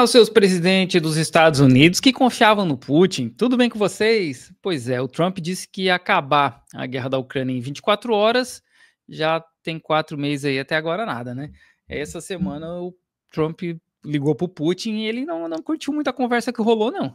Os seus presidentes dos Estados Unidos que confiavam no Putin. Tudo bem com vocês? Pois é, o Trump disse que ia acabar a guerra da Ucrânia em 24 horas. Já tem 4 meses aí, até agora nada, né? Essa semana o Trump ligou pro Putin e ele não curtiu muito a conversa que rolou, não.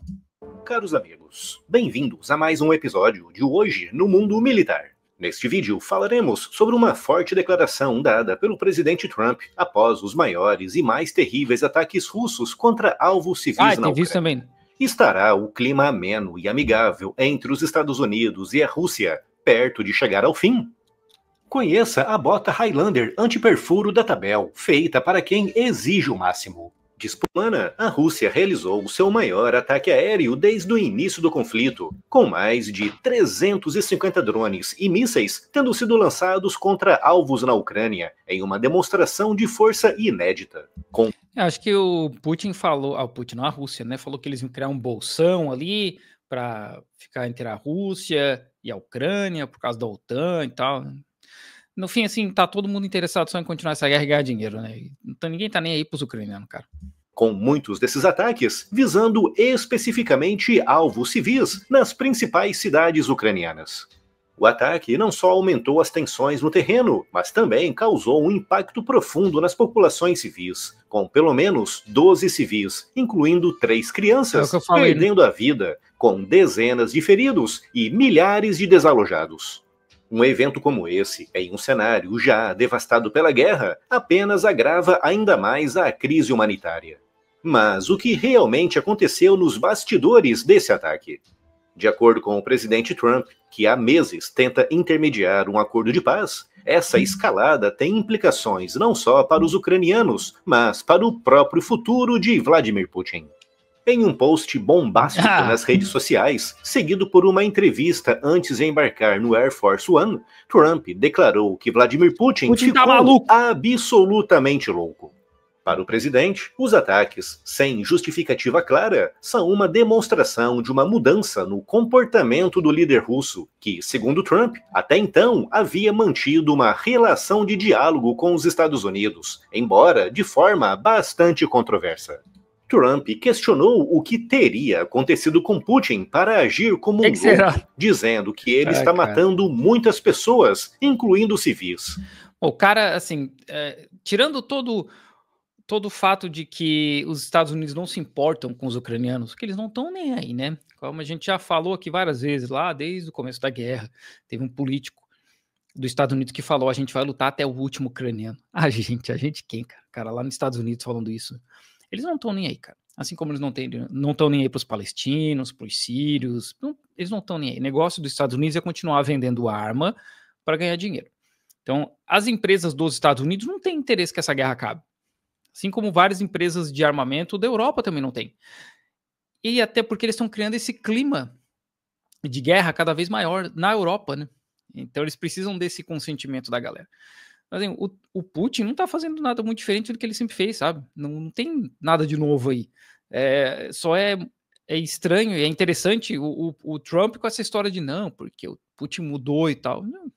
Caros amigos, bem-vindos a mais um episódio de Hoje no Mundo Militar. Neste vídeo falaremos sobre uma forte declaração dada pelo presidente Trump após os maiores e mais terríveis ataques russos contra alvos civis na Ucrânia. Também. Estará o clima ameno e amigável entre os Estados Unidos e a Rússia perto de chegar ao fim? Conheça a bota Highlander antiperfuro da Tabel, feita para quem exige o máximo. Semana, a Rússia realizou o seu maior ataque aéreo desde o início do conflito, com mais de 350 drones e mísseis tendo sido lançados contra alvos na Ucrânia, em uma demonstração de força inédita. Acho que o Putin falou, a Rússia, né, falou que eles iam criar um bolsão ali para ficar entre a Rússia e a Ucrânia por causa da OTAN e tal. No fim, assim, tá todo mundo interessado só em continuar essa guerra e ganhar dinheiro, né? Então ninguém tá nem aí pros ucranianos, cara. Com muitos desses ataques visando especificamente alvos civis nas principais cidades ucranianas. O ataque não só aumentou as tensões no terreno, mas também causou um impacto profundo nas populações civis, com pelo menos 12 civis, incluindo 3 crianças, perdendo a vida, com dezenas de feridos e milhares de desalojados. Um evento como esse, em um cenário já devastado pela guerra, apenas agrava ainda mais a crise humanitária. Mas o que realmente aconteceu nos bastidores desse ataque? De acordo com o presidente Trump, que há meses tenta intermediar um acordo de paz, essa escalada tem implicações não só para os ucranianos, mas para o próprio futuro de Vladimir Putin. Em um post bombástico nas redes sociais, seguido por uma entrevista antes de embarcar no Air Force One, Trump declarou que Vladimir Putin ficou absolutamente louco. Para o presidente, os ataques, sem justificativa clara, são uma demonstração de uma mudança no comportamento do líder russo, que, segundo Trump, até então havia mantido uma relação de diálogo com os Estados Unidos, embora de forma bastante controversa. Trump questionou o que teria acontecido com Putin para agir como um louco, dizendo que ele está matando muitas pessoas, incluindo civis. O cara, assim, tirando todo o fato de que os Estados Unidos não se importam com os ucranianos, que eles não estão nem aí, né? Como a gente já falou aqui várias vezes, lá desde o começo da guerra, teve um político dos Estados Unidos que falou, a gente vai lutar até o último ucraniano. A gente quem, cara? Cara, lá nos Estados Unidos falando isso. Eles não estão nem aí, cara. Assim como eles não estão nem aí para os palestinos, para os sírios, eles não estão nem aí. O negócio dos Estados Unidos é continuar vendendo arma para ganhar dinheiro. Então, as empresas dos Estados Unidos não têm interesse que essa guerra acabe. Assim como várias empresas de armamento da Europa também não têm. E até porque eles estão criando esse clima de guerra cada vez maior na Europa, né? Então, eles precisam desse consentimento da galera. Assim, o Putin não está fazendo nada muito diferente do que ele sempre fez, sabe? Não tem nada de novo aí. Só é estranho e é interessante o Trump com essa história de não, porque o Putin mudou e tal. Não.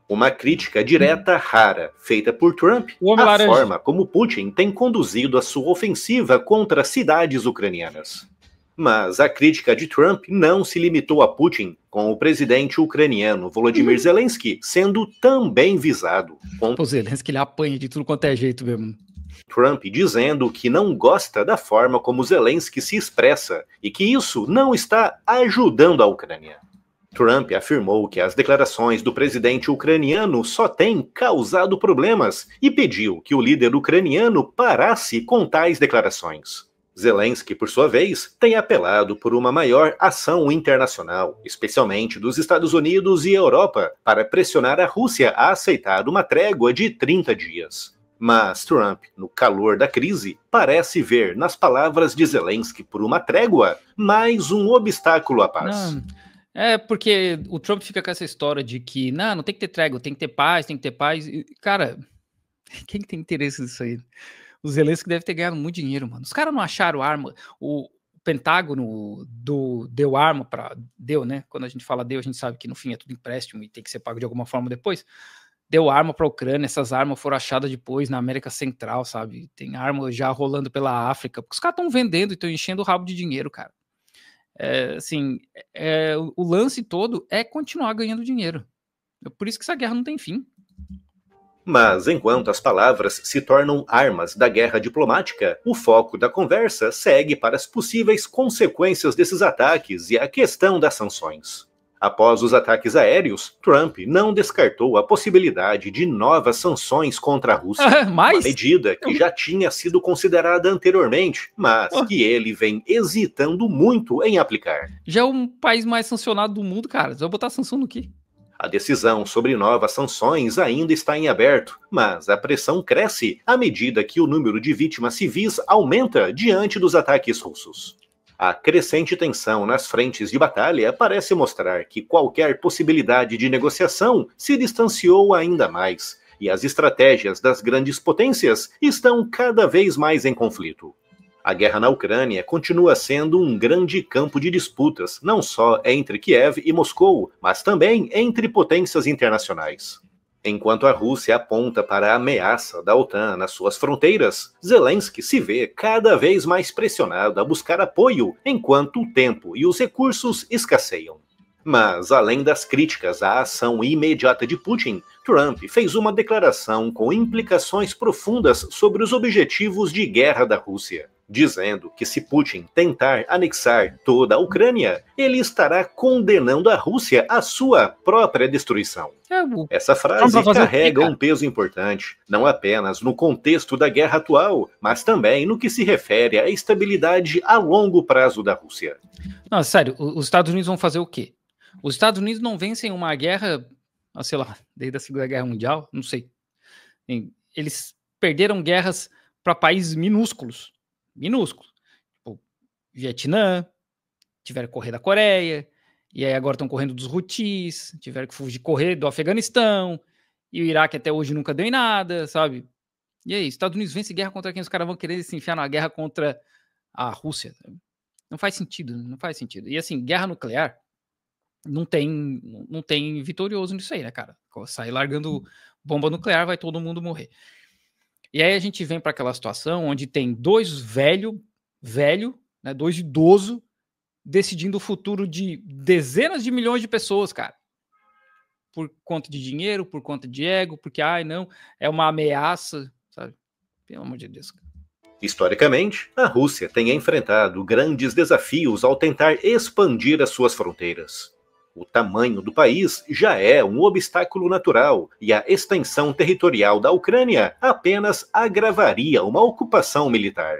Uma crítica direta rara, feita por Trump, à forma como Putin tem conduzido a sua ofensiva contra cidades ucranianas. Mas a crítica de Trump não se limitou a Putin, com o presidente ucraniano Volodymyr Zelensky sendo também visado. O Zelensky ele apanha de tudo quanto é jeito mesmo. Trump dizendo que não gosta da forma como Zelensky se expressa e que isso não está ajudando a Ucrânia. Trump afirmou que as declarações do presidente ucraniano só têm causado problemas e pediu que o líder ucraniano parasse com tais declarações. Zelensky, por sua vez, tem apelado por uma maior ação internacional, especialmente dos Estados Unidos e Europa, para pressionar a Rússia a aceitar uma trégua de 30 dias. Mas Trump, no calor da crise, parece ver nas palavras de Zelensky por uma trégua mais um obstáculo à paz. Não. Porque o Trump fica com essa história de que não tem que ter trégua, tem que ter paz, tem que ter paz. E, cara, quem tem interesse nisso aí? O Zelensky deve ter ganhado muito dinheiro, mano. Os caras não acharam arma. O Pentágono deu arma para... Deu, né? Quando a gente fala deu, a gente sabe que no fim é tudo empréstimo e tem que ser pago de alguma forma depois. deu arma para a Ucrânia, essas armas foram achadas depois na América Central, sabe? Tem arma já rolando pela África, porque os caras estão vendendo e estão enchendo o rabo de dinheiro, cara. O lance todo é continuar ganhando dinheiro. Por isso que essa guerra não tem fim. Mas enquanto as palavras se tornam armas da guerra diplomática, o foco da conversa segue para as possíveis consequências desses ataques e a questão das sanções. Após os ataques aéreos, Trump não descartou a possibilidade de novas sanções contra a Rússia, uma medida que já tinha sido considerada anteriormente, mas que ele vem hesitando muito em aplicar. Já é um país mais sancionado do mundo, cara. Você vai botar sanção no quê? A decisão sobre novas sanções ainda está em aberto, mas a pressão cresce à medida que o número de vítimas civis aumenta diante dos ataques russos. A crescente tensão nas frentes de batalha parece mostrar que qualquer possibilidade de negociação se distanciou ainda mais, e as estratégias das grandes potências estão cada vez mais em conflito. A guerra na Ucrânia continua sendo um grande campo de disputas, não só entre Kiev e Moscou, mas também entre potências internacionais. Enquanto a Rússia aponta para a ameaça da OTAN nas suas fronteiras, Zelensky se vê cada vez mais pressionado a buscar apoio enquanto o tempo e os recursos escasseiam. Mas, além das críticas à ação imediata de Putin, Trump fez uma declaração com implicações profundas sobre os objetivos de guerra da Rússia, dizendo que se Putin tentar anexar toda a Ucrânia, ele estará condenando a Rússia à sua própria destruição. Essa frase carrega um peso importante, não apenas no contexto da guerra atual, mas também no que se refere à estabilidade a longo prazo da Rússia. Não, sério, os Estados Unidos vão fazer o quê? Os Estados Unidos não vencem uma guerra, sei lá, desde a Segunda Guerra Mundial, não sei. Eles perderam guerras para países minúsculos. Tipo, Vietnã, tiveram que correr da Coreia, e aí agora estão correndo dos Houthis, tiveram que correr do Afeganistão, e o Iraque até hoje nunca deu em nada, sabe? E aí, Estados Unidos vence guerra contra quem? Os caras vão querer se enfiar na guerra contra a Rússia. Não faz sentido, não faz sentido. E assim, guerra nuclear não tem vitorioso nisso aí, né, cara? Sair largando bomba nuclear, vai todo mundo morrer. E aí a gente vem para aquela situação onde tem dois velho, né, dois idosos, decidindo o futuro de dezenas de milhões de pessoas, cara. Por conta de dinheiro, por conta de ego, porque, não, é uma ameaça, sabe? Pelo amor de Deus, cara. Historicamente, a Rússia tem enfrentado grandes desafios ao tentar expandir as suas fronteiras. O tamanho do país já é um obstáculo natural e a extensão territorial da Ucrânia apenas agravaria uma ocupação militar.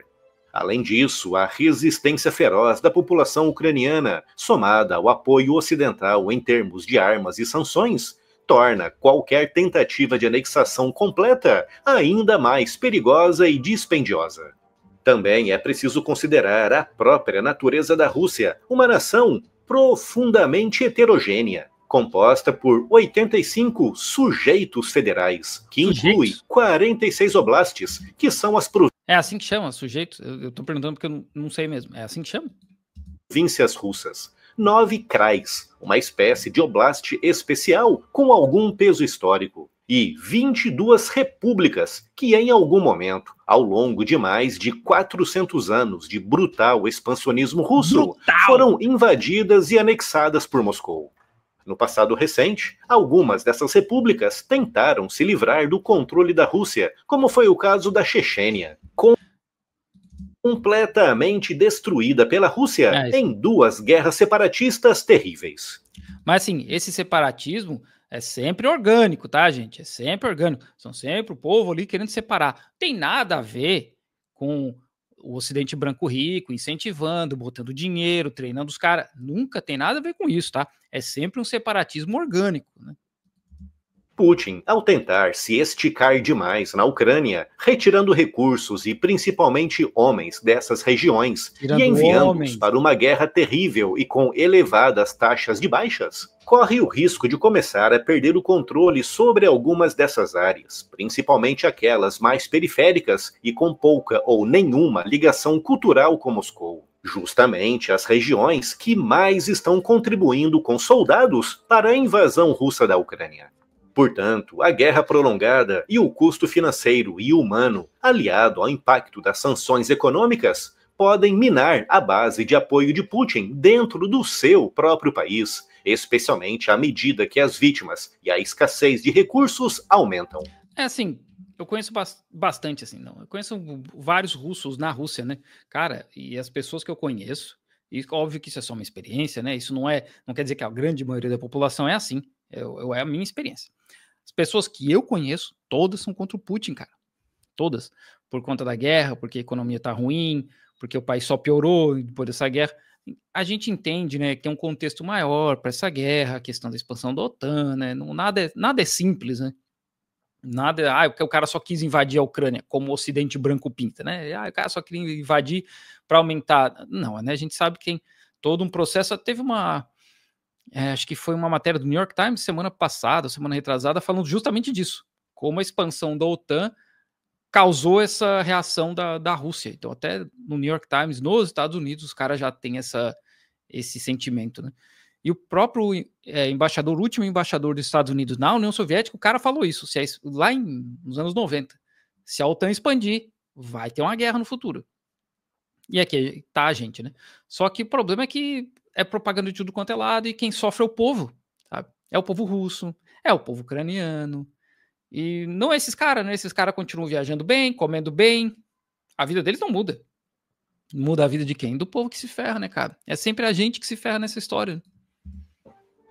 Além disso, a resistência feroz da população ucraniana, somada ao apoio ocidental em termos de armas e sanções, torna qualquer tentativa de anexação completa ainda mais perigosa e dispendiosa. Também é preciso considerar a própria natureza da Rússia, uma nação profundamente heterogênea, composta por 85 sujeitos federais, que inclui 46 oblastes, que são as províncias. É assim que chama, sujeitos? Eu tô perguntando porque eu não sei mesmo. É assim que chama? Províncias russas. 9 krais, uma espécie de oblast especial com algum peso histórico. E 22 repúblicas que, em algum momento, ao longo de mais de 400 anos de brutal expansionismo russo, foram invadidas e anexadas por Moscou. No passado recente, algumas dessas repúblicas tentaram se livrar do controle da Rússia, como foi o caso da Chechênia, completamente destruída pela Rússia em 2 guerras separatistas terríveis. Mas assim, esse separatismo é sempre orgânico, tá, gente? É sempre orgânico. São sempre o povo ali querendo separar. Tem nada a ver com o Ocidente branco rico, incentivando, botando dinheiro, treinando os caras. Nunca tem nada a ver com isso, tá? É sempre um separatismo orgânico, né? Putin, ao tentar se esticar demais na Ucrânia, retirando recursos e principalmente homens dessas regiões e enviando-os para uma guerra terrível e com elevadas taxas de baixas, corre o risco de começar a perder o controle sobre algumas dessas áreas, principalmente aquelas mais periféricas e com pouca ou nenhuma ligação cultural com Moscou. Justamente as regiões que mais estão contribuindo com soldados para a invasão russa da Ucrânia. Portanto, a guerra prolongada e o custo financeiro e humano, aliado ao impacto das sanções econômicas, podem minar a base de apoio de Putin dentro do seu próprio país, especialmente à medida que as vítimas e a escassez de recursos aumentam. Assim, eu conheço bastante, assim, não. Eu conheço vários russos na Rússia, né? Cara, e as pessoas que eu conheço, e óbvio que isso é só uma experiência, né? Isso não quer dizer que a grande maioria da população é assim. É a minha experiência. As pessoas que eu conheço, todas são contra o Putin, cara. Todas. Por conta da guerra, porque a economia tá ruim, porque o país só piorou depois dessa guerra. A gente entende, né, que tem um contexto maior para essa guerra, a questão da expansão da OTAN, né? Nada é simples, né? Porque o cara só quis invadir a Ucrânia, como o Ocidente branco pinta, né? O cara só queria invadir para aumentar. Não, né? A gente sabe que tem todo um processo. Teve acho que foi uma matéria do New York Times semana passada, semana retrasada, falando justamente disso. Como a expansão da OTAN causou essa reação da Rússia. Então, até no New York Times, nos Estados Unidos, os caras já têm esse sentimento, né? E o próprio último embaixador dos Estados Unidos na União Soviética, o cara falou isso, lá nos anos 90. Se a OTAN expandir, vai ter uma guerra no futuro. E aqui tá a gente, né? Só que o problema é que é propaganda de tudo quanto é lado e quem sofre é o povo, sabe? É o povo russo, é o povo ucraniano. E não é esses caras, né? Esses caras continuam viajando bem, comendo bem. A vida deles não muda. Muda a vida de quem? Do povo que se ferra, né, cara? É sempre a gente que se ferra nessa história.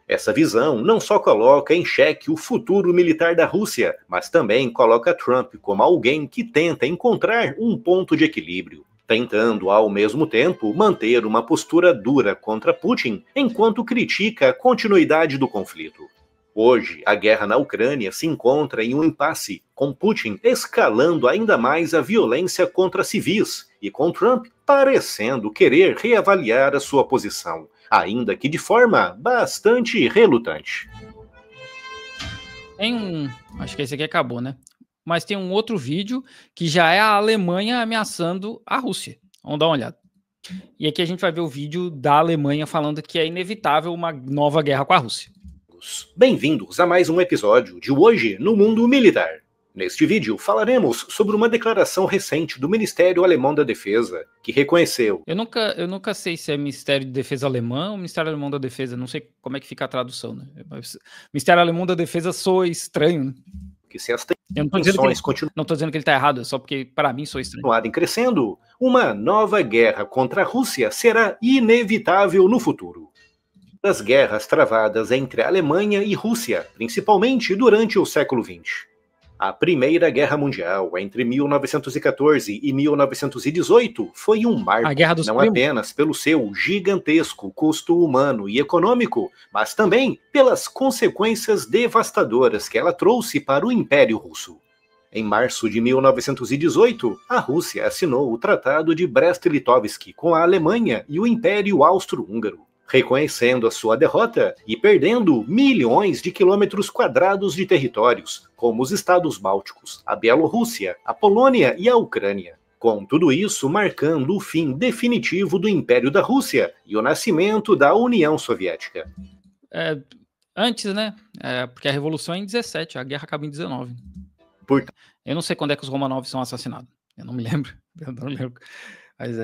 Essa visão não só coloca em xeque o futuro militar da Rússia, mas também coloca Trump como alguém que tenta encontrar um ponto de equilíbrio, tentando ao mesmo tempo manter uma postura dura contra Putin, enquanto critica a continuidade do conflito. Hoje, a guerra na Ucrânia se encontra em um impasse, com Putin escalando ainda mais a violência contra civis e com Trump parecendo querer reavaliar a sua posição, ainda que de forma bastante relutante. Acho que esse aqui acabou, né? Mas tem um outro vídeo que já é a Alemanha ameaçando a Rússia. Vamos dar uma olhada. E aqui a gente vai ver o vídeo da Alemanha falando que é inevitável uma nova guerra com a Rússia. Bem-vindos a mais um episódio de Hoje no Mundo Militar. Neste vídeo falaremos sobre uma declaração recente do Ministério Alemão da Defesa, que reconheceu... Eu nunca sei se é Ministério de Defesa Alemão ou Ministério Alemão da Defesa, não sei como é que fica a tradução, né? Ministério Alemão da Defesa soa estranho, né? Que se as eu não tô dizendo que ele tá errado, é só porque para mim soa estranho. Continuarem crescendo, uma nova guerra contra a Rússia será inevitável no futuro. Das guerras travadas entre a Alemanha e Rússia, principalmente durante o século XX. A Primeira Guerra Mundial, entre 1914 e 1918, foi um marco, não apenas pelo seu gigantesco custo humano e econômico, mas também pelas consequências devastadoras que ela trouxe para o Império Russo. Em março de 1918, a Rússia assinou o Tratado de Brest-Litovsk com a Alemanha e o Império Austro-Húngaro, reconhecendo a sua derrota e perdendo milhões de quilômetros quadrados de territórios, como os estados bálticos, a Bielorrússia, a Polônia e a Ucrânia. Com tudo isso marcando o fim definitivo do Império da Rússia e o nascimento da União Soviética. Antes, né? Porque a Revolução é em 17, a guerra acaba em 19. Eu não sei quando é que os Romanov são assassinados. Eu não me lembro. Mas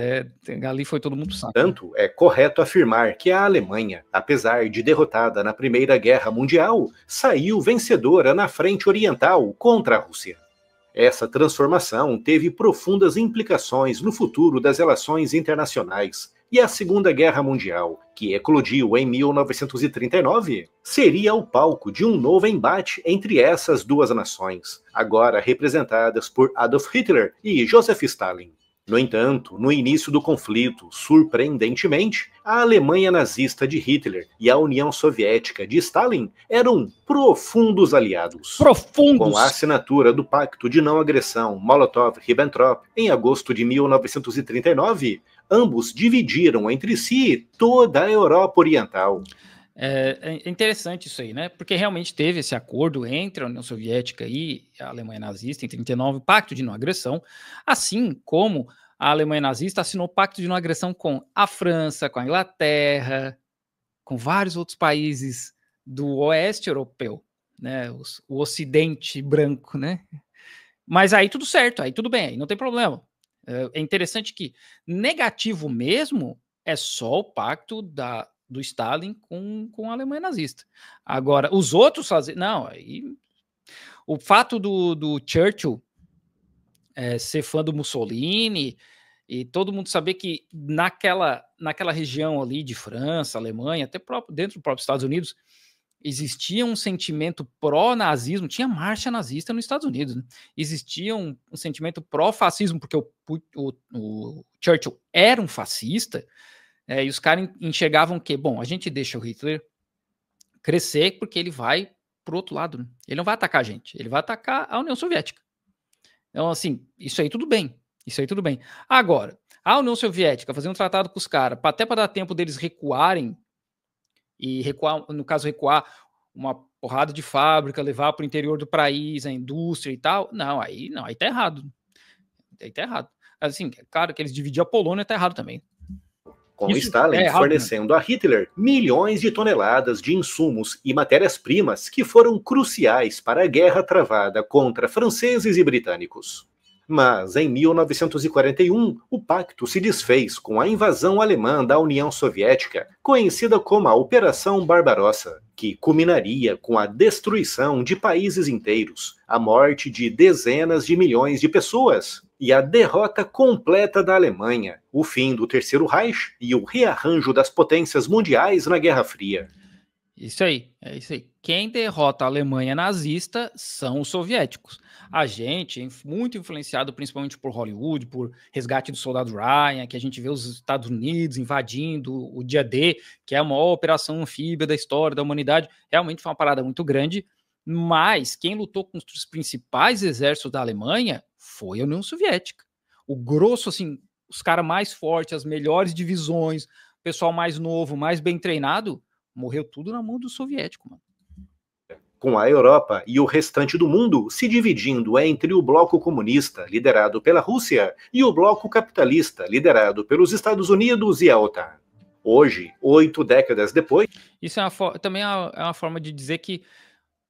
ali foi todo mundo saco. Tanto é correto afirmar que a Alemanha, apesar de derrotada na Primeira Guerra Mundial, saiu vencedora na frente oriental contra a Rússia. Essa transformação teve profundas implicações no futuro das relações internacionais, e a Segunda Guerra Mundial, que eclodiu em 1939, seria o palco de um novo embate entre essas duas nações, agora representadas por Adolf Hitler e Joseph Stalin. No entanto, no início do conflito, surpreendentemente, a Alemanha nazista de Hitler e a União Soviética de Stalin eram profundos aliados. Com a assinatura do Pacto de Não Agressão Molotov-Ribbentrop em agosto de 1939, ambos dividiram entre si toda a Europa Oriental. É interessante isso aí, né? Porque realmente teve esse acordo entre a União Soviética e a Alemanha nazista em 1939, o Pacto de Não Agressão, assim como a Alemanha nazista assinou o Pacto de Não Agressão com a França, com a Inglaterra, com vários outros países do oeste europeu. né? O Ocidente branco, né? Mas aí tudo certo, aí tudo bem, aí não tem problema. É interessante que negativo mesmo é só o pacto do Stalin com a Alemanha nazista. Agora, os outros fazem. Não, aí. O fato do Churchill ser fã do Mussolini e todo mundo saber que naquela região ali de França, Alemanha, até dentro do próprio Estados Unidos, existia um sentimento pró-nazismo, tinha marcha nazista nos Estados Unidos, né? Existia um sentimento pró-fascismo, porque o Churchill era um fascista, e os caras enxergavam que, bom, a gente deixa o Hitler crescer porque ele vai pro outro lado, né? Ele não vai atacar a gente, ele vai atacar a União Soviética. Então, assim, isso aí tudo bem. Isso aí tudo bem. Agora, a União Soviética fazer um tratado com os caras, até para dar tempo deles recuarem, e recuar, no caso, recuar uma porrada de fábrica, levar para o interior do país, a indústria e tal. Não, aí tá errado. Aí tá errado. Assim, claro que eles dividiam a Polônia, tá errado também. Com Stalin fornecendo a Hitler milhões de toneladas de insumos e matérias-primas que foram cruciais para a guerra travada contra franceses e britânicos. Mas em 1941, o pacto se desfez com a invasão alemã da União Soviética, conhecida como a Operação Barbarossa, que culminaria com a destruição de países inteiros, a morte de dezenas de milhões de pessoas e a derrota completa da Alemanha, o fim do Terceiro Reich e o rearranjo das potências mundiais na Guerra Fria. Isso aí, é isso aí. Quem derrota a Alemanha nazista são os soviéticos. A gente, muito influenciado principalmente por Hollywood, por Resgate do Soldado Ryan, que a gente vê os Estados Unidos invadindo o Dia D, que é a maior operação anfíbia da história da humanidade, realmente foi uma parada muito grande, mas quem lutou com os principais exércitos da Alemanha foi a União Soviética. O grosso, assim, os caras mais fortes, as melhores divisões, o pessoal mais novo, mais bem treinado, morreu tudo na mão do soviético, mano. Com a Europa e o restante do mundo se dividindo entre o bloco comunista, liderado pela Rússia, e o bloco capitalista, liderado pelos Estados Unidos e a OTAN. Hoje, 8 décadas depois... Isso também é uma forma de dizer que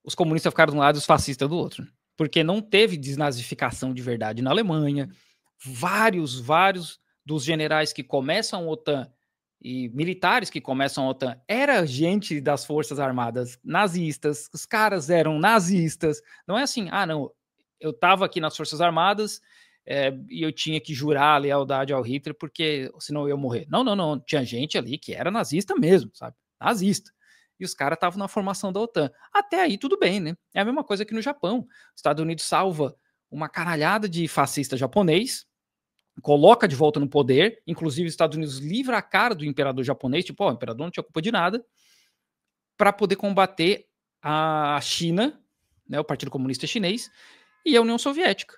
os comunistas ficaram de um lado e os fascistas do outro. Porque não teve desnazificação de verdade na Alemanha. Vários dos generais que começam a OTAN e militares que começam a OTAN era gente das forças armadas nazistas, os caras eram nazistas. Não é assim, não, eu estava aqui nas forças armadas e eu tinha que jurar a lealdade ao Hitler porque senão eu ia morrer. Não, tinha gente ali que era nazista mesmo, sabe? Nazista. E os caras estavam na formação da OTAN. Até aí tudo bem, né? É a mesma coisa que no Japão. Os Estados Unidos salva uma caralhada de fascista japonês, coloca de volta no poder, inclusive os Estados Unidos livra a cara do imperador japonês, tipo, o imperador não tinha culpa de nada, para poder combater a China, né, o Partido Comunista Chinês, e a União Soviética.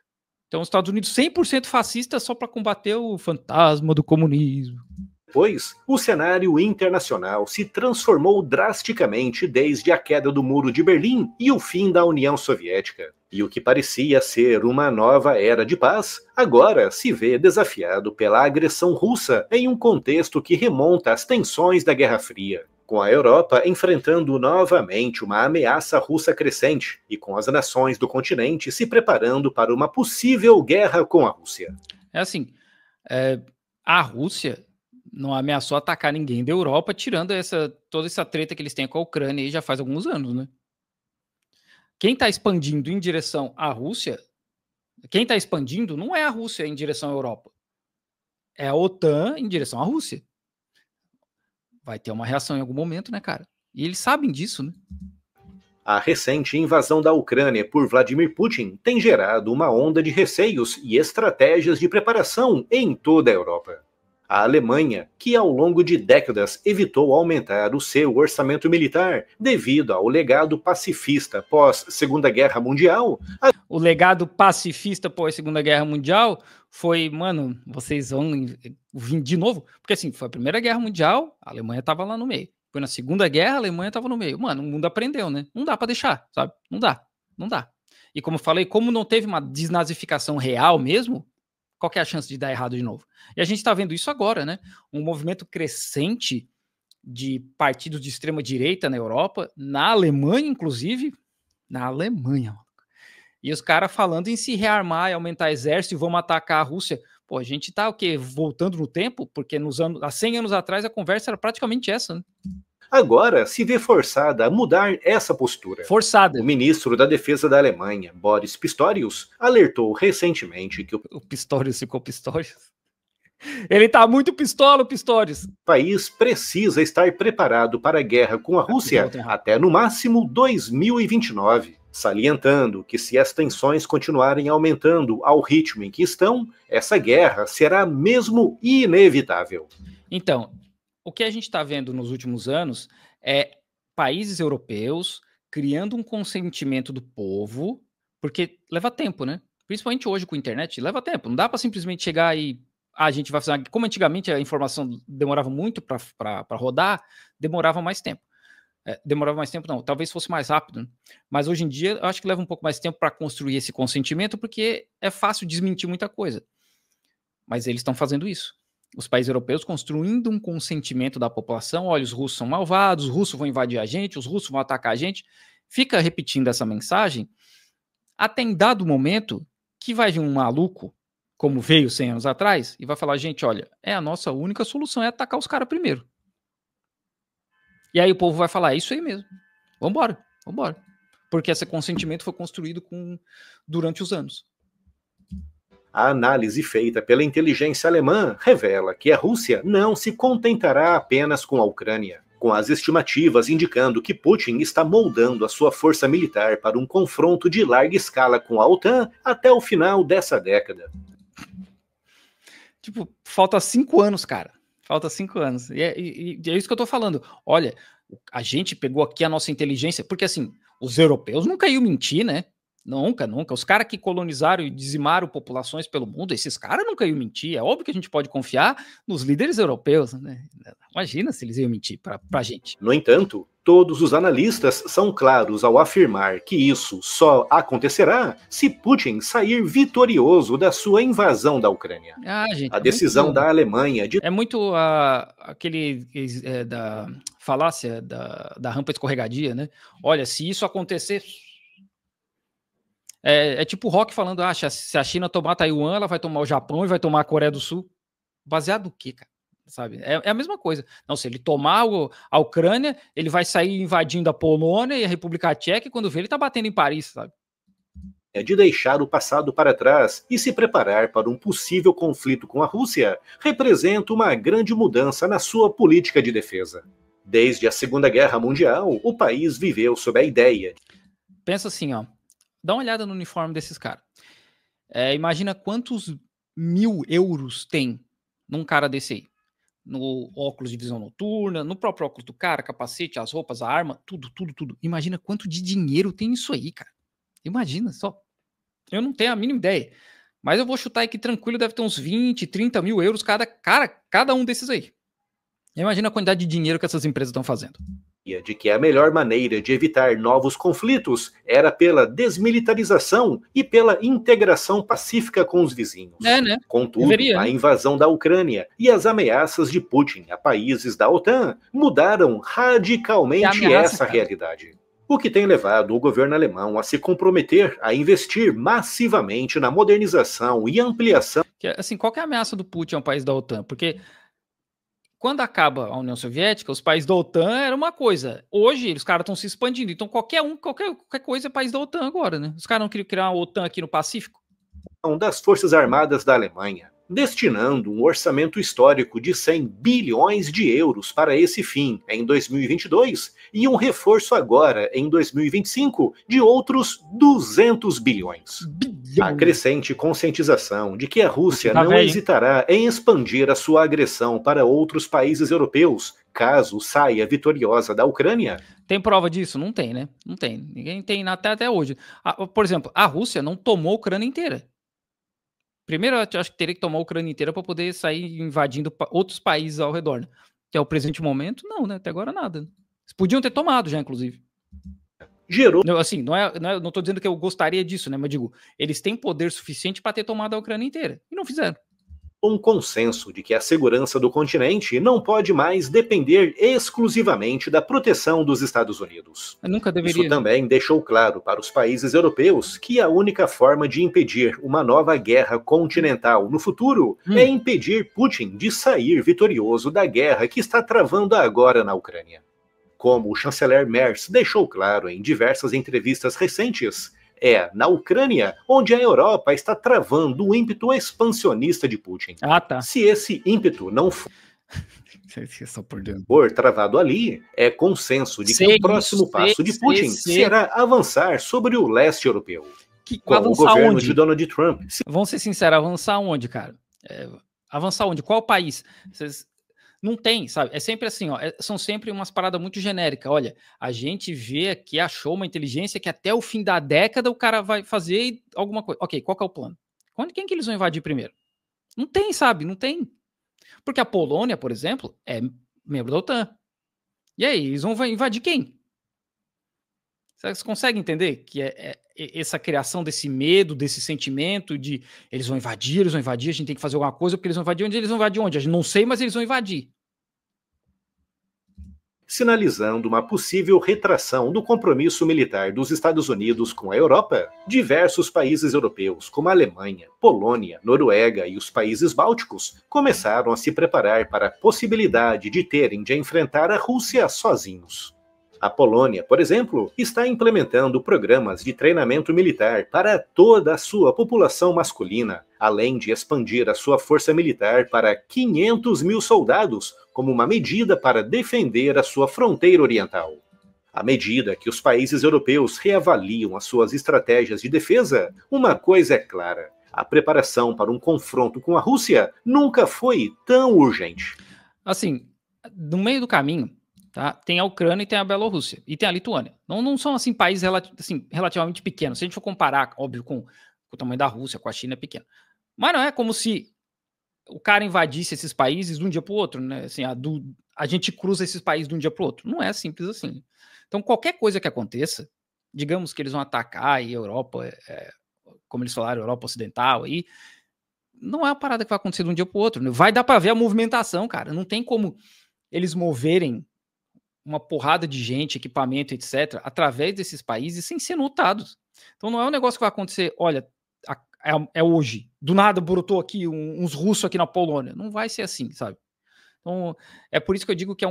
Então os Estados Unidos 100% fascista só para combater o fantasma do comunismo. Depois, o cenário internacional se transformou drasticamente desde a queda do Muro de Berlim e o fim da União Soviética. E o que parecia ser uma nova era de paz, agora se vê desafiado pela agressão russa em um contexto que remonta às tensões da Guerra Fria, com a Europa enfrentando novamente uma ameaça russa crescente e com as nações do continente se preparando para uma possível guerra com a Rússia. É assim, a Rússia não ameaçou atacar ninguém da Europa, tirando toda essa treta que eles têm com a Ucrânia aí já faz alguns anos, né? Quem está expandindo em direção à Rússia, quem está expandindo não é a Rússia em direção à Europa, é a OTAN em direção à Rússia. Vai ter uma reação em algum momento, né, cara? E eles sabem disso, né? A recente invasão da Ucrânia por Vladimir Putin tem gerado uma onda de receios e estratégias de preparação em toda a Europa. A Alemanha, que ao longo de décadas evitou aumentar o seu orçamento militar devido ao legado pacifista pós-Segunda Guerra Mundial... O legado pacifista pós-Segunda Guerra Mundial foi, mano, vocês vão vir de novo? Porque assim, foi a Primeira Guerra Mundial, a Alemanha tava lá no meio. Foi na Segunda Guerra, a Alemanha tava no meio. Mano, o mundo aprendeu, né? Não dá pra deixar, sabe? Não dá. E como eu falei, como não teve uma desnazificação real mesmo, qual que é a chance de dar errado de novo? E a gente está vendo isso agora, né? Um movimento crescente de partidos de extrema-direita na Europa, na Alemanha, inclusive, Na Alemanha, mano. E os caras falando em se rearmar e aumentar exército e vamos atacar a Rússia. Pô, a gente tá o quê? Voltando no tempo? Porque há 100 anos atrás a conversa era praticamente essa, né? Agora se vê forçada a mudar essa postura. Forçada. O ministro da Defesa da Alemanha, Boris Pistorius, alertou recentemente que o Pistorius ficou Pistorius. Ele tá muito pistola, o Pistorius. O país precisa estar preparado para a guerra com a Rússia até no máximo 2029, salientando que se as tensões continuarem aumentando ao ritmo em que estão, essa guerra será mesmo inevitável. Então, o que a gente está vendo nos últimos anos é países europeus criando um consentimento do povo, porque leva tempo, né? Principalmente hoje com a internet, leva tempo. Não dá para simplesmente chegar e a gente vai fazer. Como antigamente a informação demorava muito para rodar, demorava mais tempo. Demorava mais tempo, não, talvez fosse mais rápido, né? Mas hoje em dia eu acho que leva um pouco mais tempo para construir esse consentimento, porque é fácil desmentir muita coisa. Mas eles estão fazendo isso. Os países europeus construindo um consentimento da população. Olha, os russos são malvados, os russos vão invadir a gente, os russos vão atacar a gente. Fica repetindo essa mensagem até em dado momento que vai vir um maluco, como veio 100 anos atrás, e vai falar, gente, olha, a nossa única solução é atacar os caras primeiro. E aí o povo vai falar, é isso aí mesmo. Vambora. Porque esse consentimento foi construído durante os anos. A análise feita pela inteligência alemã revela que a Rússia não se contentará apenas com a Ucrânia, com as estimativas indicando que Putin está moldando a sua força militar para um confronto de larga escala com a OTAN até o final dessa década. Tipo, falta 5 anos, cara. Falta 5 anos. E é isso que eu tô falando. Olha, a gente pegou aqui a nossa inteligência, porque assim, os europeus nunca iam mentir, né? Nunca. Os caras que colonizaram e dizimaram populações pelo mundo, esses caras nunca iam mentir. É óbvio que a gente pode confiar nos líderes europeus, né? Imagina se eles iam mentir pra gente. No entanto, todos os analistas são claros ao afirmar que isso só acontecerá se Putin sair vitorioso da sua invasão da Ucrânia. Gente, a decisão da Alemanha de... É muito da falácia da rampa escorregadia, né? Olha, se isso acontecer... É tipo o Rock falando, se a China tomar Taiwan, ela vai tomar o Japão e vai tomar a Coreia do Sul. Baseado no quê, cara? Sabe? É a mesma coisa. Não, se ele tomar a Ucrânia, ele vai sair invadindo a Polônia e a República Tcheca, e quando vê, ele tá batendo em Paris, sabe? De deixar o passado para trás e se preparar para um possível conflito com a Rússia, representa uma grande mudança na sua política de defesa. Desde a Segunda Guerra Mundial, o país viveu sob a ideia... Pensa assim, ó. Dá uma olhada no uniforme desses caras. Imagina quantos 1.000 euros tem num cara desse aí. No óculos de visão noturna, no próprio óculos do cara, capacete, as roupas, a arma, tudo. Imagina quanto de dinheiro tem isso aí, cara. Imagina só. Eu não tenho a mínima ideia. Mas eu vou chutar aqui tranquilo, deve ter uns 20, 30 mil euros cada um desses aí. Imagina a quantidade de dinheiro que essas empresas estão fazendo. De que a melhor maneira de evitar novos conflitos era pela desmilitarização e pela integração pacífica com os vizinhos. Né? Contudo, a invasão da Ucrânia e as ameaças de Putin a países da OTAN mudaram radicalmente essa realidade. O que tem levado o governo alemão a se comprometer a investir massivamente na modernização e ampliação. Assim, qual que é a ameaça do Putin ao país da OTAN? Porque quando acaba a União Soviética, os países da OTAN era uma coisa. Hoje, os caras estão se expandindo. Então, qualquer coisa é país da OTAN agora, né? Os caras não queriam criar uma OTAN aqui no Pacífico? Das Forças Armadas da Alemanha, destinando um orçamento histórico de 100 bilhões de euros para esse fim em 2022 e um reforço agora em 2025 de outros 200 bilhões. A crescente conscientização de que a Rússia não hesitará em expandir a sua agressão para outros países europeus, caso saia vitoriosa da Ucrânia. Tem prova disso? Não tem, né? Não tem. Ninguém tem até hoje. Por exemplo, a Rússia não tomou a Ucrânia inteira. Primeiro, eu acho que teria que tomar a Ucrânia inteira para poder sair invadindo outros países ao redor. Né? Que é o presente momento, não, né? Até agora nada. Eles podiam ter tomado já, inclusive. Gerou. Assim, não tô dizendo que eu gostaria disso, né? Mas digo, eles têm poder suficiente para ter tomado a Ucrânia inteira. E não fizeram. Um consenso de que a segurança do continente não pode mais depender exclusivamente da proteção dos Estados Unidos. Nunca Isso deveria. também deixou claro para os países europeus que a única forma de impedir uma nova guerra continental no futuro é impedir Putin de sair vitorioso da guerra que está travando agora na Ucrânia. Como o chanceler Merz deixou claro em diversas entrevistas recentes, é na Ucrânia onde a Europa está travando o ímpeto expansionista de Putin. Ah, tá. Se esse ímpeto não for por travado ali, é consenso de que o próximo passo de Putin será avançar sobre o leste europeu. Com o governo de Donald Trump. Vamos ser sinceros, avançar onde, cara? Avançar onde? Qual país? Não tem, sabe? É sempre assim, ó. São sempre umas paradas muito genéricas. Olha, a gente vê aqui, achou uma inteligência que até o fim da década o cara vai fazer alguma coisa. Ok, qual que é o plano? Quem que eles vão invadir primeiro? Não tem, sabe? Não tem. Porque a Polônia, por exemplo, é membro da OTAN. E aí, eles vão invadir quem? Vocês conseguem entender que essa criação desse medo, desse sentimento de eles vão invadir, a gente tem que fazer alguma coisa porque eles vão invadir onde? Eles vão invadir onde? A gente não sei, mas eles vão invadir. Sinalizando uma possível retração do compromisso militar dos Estados Unidos com a Europa, diversos países europeus, como a Alemanha, Polônia, Noruega e os países bálticos, começaram a se preparar para a possibilidade de terem de enfrentar a Rússia sozinhos. A Polônia, por exemplo, está implementando programas de treinamento militar para toda a sua população masculina, além de expandir a sua força militar para 500 mil soldados, como uma medida para defender a sua fronteira oriental. À medida que os países europeus reavaliam as suas estratégias de defesa, uma coisa é clara: a preparação para um confronto com a Rússia nunca foi tão urgente. Assim, no meio do caminho, tá? Tem a Ucrânia e tem a Bielorrússia. E tem a Lituânia. Não são assim, países relativamente pequenos. Se a gente for comparar, óbvio, com o tamanho da Rússia, com a China, é pequeno. Mas não é como se o cara invadisse esses países de um dia para o outro, né? Assim, a gente cruza esses países de um dia para o outro. Não é simples assim. Então, qualquer coisa que aconteça, digamos que eles vão atacar aí a Europa, como eles falaram, Europa Ocidental, aí, não é uma parada que vai acontecer de um dia para o outro. Né? Vai dar para ver a movimentação, cara. Não tem como eles moverem uma porrada de gente, equipamento, etc., através desses países sem ser notados. Então não é um negócio que vai acontecer, olha, é hoje, do nada brotou aqui uns russos aqui na Polônia. Não vai ser assim, sabe? Então é por isso que eu digo que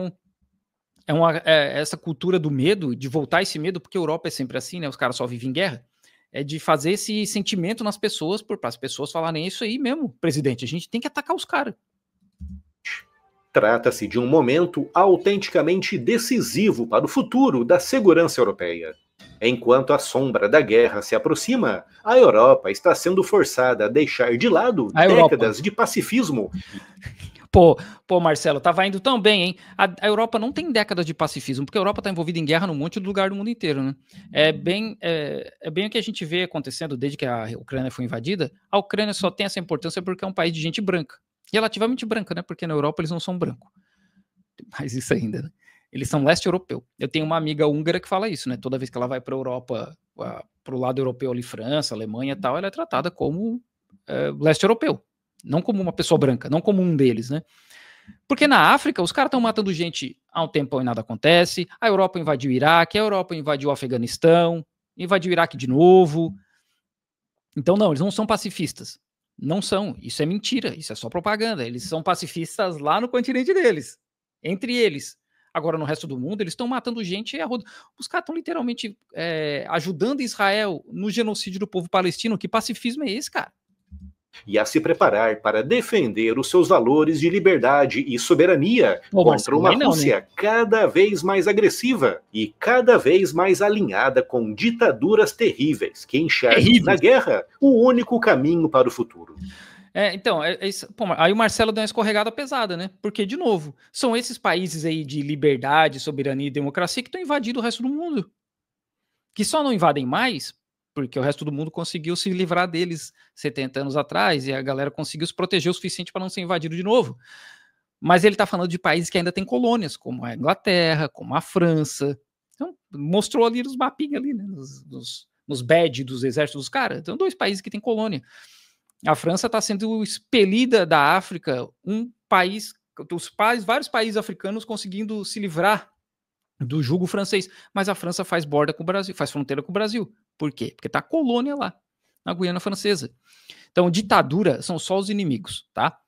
essa cultura do medo, de voltar esse medo, porque a Europa é sempre assim, né? Os caras só vivem em guerra, é de fazer esse sentimento nas pessoas, para as pessoas falarem isso aí mesmo, presidente, a gente tem que atacar os caras. Trata-se de um momento autenticamente decisivo para o futuro da segurança europeia. Enquanto a sombra da guerra se aproxima, a Europa está sendo forçada a deixar de lado décadas de pacifismo. Pô, Marcelo, tava indo tão bem, hein? A Europa não tem décadas de pacifismo, porque a Europa está envolvida em guerra num monte de lugar do mundo inteiro, né? É bem o que a gente vê acontecendo desde que a Ucrânia foi invadida. A Ucrânia só tem essa importância porque é um país de gente branca. Relativamente branca, né? Porque na Europa eles não são brancos. Mas isso ainda, né? Eles são leste europeu. Eu tenho uma amiga húngara que fala isso, né? Toda vez que ela vai para a Europa, para o lado europeu ali, França, Alemanha e tal, ela é tratada como leste europeu. Não como uma pessoa branca, não como um deles, né? Porque na África, os caras estão matando gente há um tempão e nada acontece. A Europa invadiu o Iraque, a Europa invadiu o Afeganistão, invadiu o Iraque de novo. Então, não, eles não são pacifistas. Não são. Isso é mentira. Isso é só propaganda. Eles são pacifistas lá no continente deles. Entre eles. Agora, no resto do mundo, eles estão matando gente. Os caras estão literalmente ajudando Israel no genocídio do povo palestino. Que pacifismo é esse, cara? E a se preparar para defender os seus valores de liberdade e soberania contra uma Rússia cada vez mais agressiva e cada vez mais alinhada com ditaduras terríveis que enxergam na guerra o único caminho para o futuro. Então, aí o Marcelo deu uma escorregada pesada, né? Porque, de novo, são esses países aí de liberdade, soberania e democracia que estão invadindo o resto do mundo. Que só não invadem mais porque o resto do mundo conseguiu se livrar deles 70 anos atrás e a galera conseguiu se proteger o suficiente para não ser invadido de novo. Mas ele está falando de países que ainda têm colônias, como a Inglaterra, como a França. Então, mostrou ali nos mapinhas ali, né? Nos badges dos exércitos dos caras. Então, 2 países que têm colônia. A França está sendo expelida da África, um país, vários países africanos conseguindo se livrar do jugo francês, mas a França faz borda com o Brasil, faz fronteira com o Brasil. Por quê? Porque tá a colônia lá, na Guiana Francesa. Então, ditadura são só os inimigos, tá?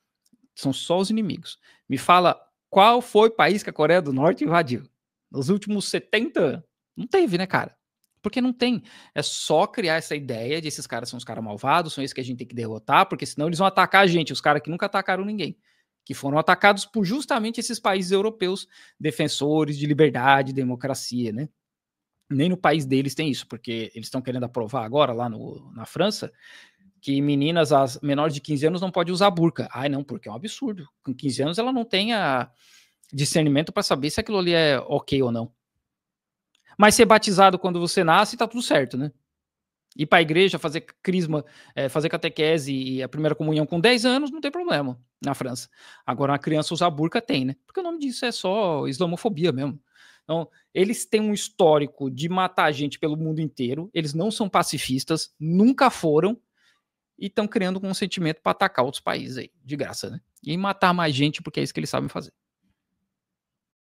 São só os inimigos. Me fala qual foi o país que a Coreia do Norte invadiu? Nos últimos 70 anos? Não teve, né, cara? Porque não tem. É só criar essa ideia de esses caras são os caras malvados, são esses que a gente tem que derrotar, porque senão eles vão atacar a gente, os caras que nunca atacaram ninguém, que foram atacados por justamente esses países europeus, defensores de liberdade, democracia, né? Nem no país deles tem isso, porque eles estão querendo aprovar agora, lá na França, que meninas menores de 15 anos não podem usar burca. Ai, não, porque é um absurdo. Com 15 anos ela não tem discernimento para saber se aquilo ali é ok ou não. Mas ser batizado quando você nasce, tá tudo certo, né? Ir para a igreja, fazer crisma, fazer catequese e a primeira comunhão com 10 anos, não tem problema na França. Agora, uma criança usar burca tem, né? Porque o nome disso é só islamofobia mesmo. Então, eles têm um histórico de matar gente pelo mundo inteiro, eles não são pacifistas, nunca foram, e estão criando um sentimento para atacar outros países aí, de graça, né? E matar mais gente, porque é isso que eles sabem fazer.